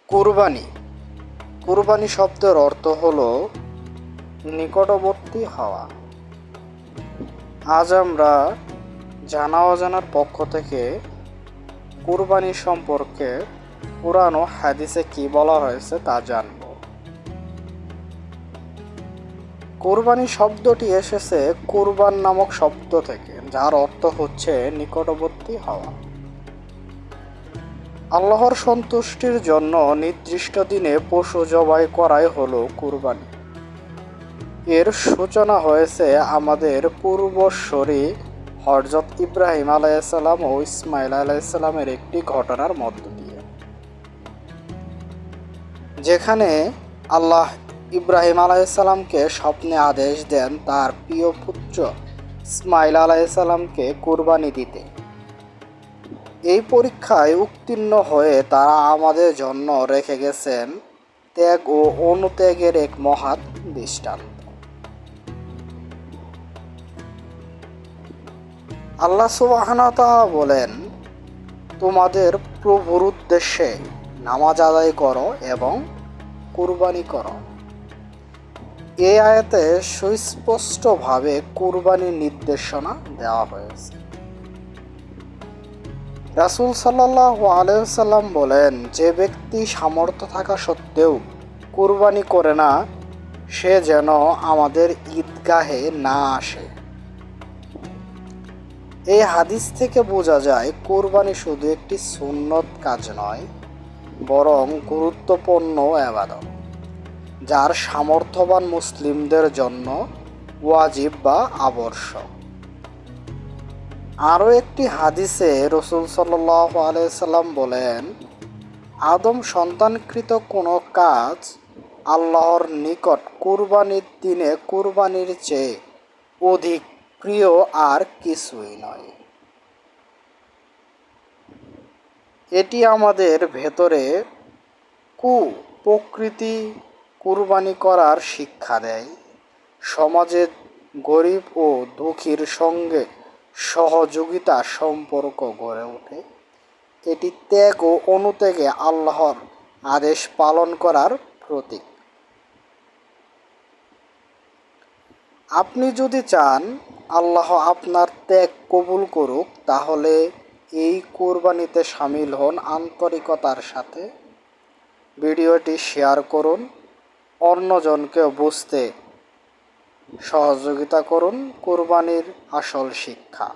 কুরবানি কুরবানি শব্দের অর্থ হল নিকটবর্তী হওয়া। আজ আমরা জানা অজানার পক্ষ থেকে কুরবানি সম্পর্কে পুরানো হাদিসে কি বলা হয়েছে তা জানব। কুরবানি শব্দটি এসেছে কুরবান নামক শব্দ থেকে, যার অর্থ হচ্ছে নিকটবর্তী হওয়া। আল্লাহর সন্তুষ্টির জন্য নির্দিষ্ট দিনে পশু জবাই করাই হলো কুরবানি। এর সূচনা হয়েছে আমাদের পূর্বসূরি হযরত ইব্রাহিম আলাইহিসসালাম ও ইসমাইল আলাইহিসসালামের একটি ঘটনার মধ্য দিয়ে, যেখানে আল্লাহ ইব্রাহিম আলাইহিসসালামকে স্বপ্নে আদেশ দেন তার প্রিয় পুত্র ইসমাইল আলাইহিসসালামকে কুরবানি দিতে। এই পরীক্ষায় উত্তীর্ণ হয়ে তারা আমাদের জন্য রেখে গেছেন ত্যাগ ও অনুত্যাগের এক মহৎ দৃষ্টান্ত। আল্লাহ সুবহানাহু ওয়া তাআলা বলেন, তোমাদের প্রভুর উদ্দেশ্যে নামাজ আদায় করো এবং কুরবানি করো। এই আয়াতে সুস্পষ্টভাবে কুরবানির নির্দেশনা দেওয়া হয়েছে। রাসূল সাল্লাল্লাহু আলাইহি ওয়াসাল্লাম বলেন, যে ব্যক্তি সামর্থ্য থাকা সত্ত্বেও কুরবানি করে না, সে যেন আমাদের ঈদগাহে না আসে। এই হাদিস থেকে বোঝা যায় কুরবানি শুধু একটি সুন্নত কাজ নয়, বরং গুরুত্বপূর্ণ ইবাদত, যার সামর্থ্যবান মুসলিমদের জন্য ওয়াজিব বা আবশ্যক। আরও একটি হাদিসে রাসূল সাল্লাল্লাহু আলাইহি ওয়াসাল্লাম বলেন, আদম সন্তানকৃত কোনো কাজ আল্লাহর নিকট কুরবানির দিনে কুরবানির চেয়ে অধিক প্রিয় আর কিছুই নয়। এটি আমাদের ভেতরে প্রকৃতি কুরবানি করার শিক্ষা দেয়। সমাজে গরিব ও দুঃখীর সঙ্গে সহযোগিতা সম্পর্ক গড়ে ওঠে। এটি ত্যাগ ও অনুত্যাগে আল্লাহর আদেশ পালন করার প্রতীক। আপনি যদি চান আল্লাহ আপনার ত্যাগ কবুল করুক, তাহলে এই কুরবানিতে শামিল হন আন্তরিকতার সাথে। ভিডিওটি শেয়ার করুন, অন্যজনকে বুঝতে সহযোগিতা করুন কুরবানির আসল শিক্ষা।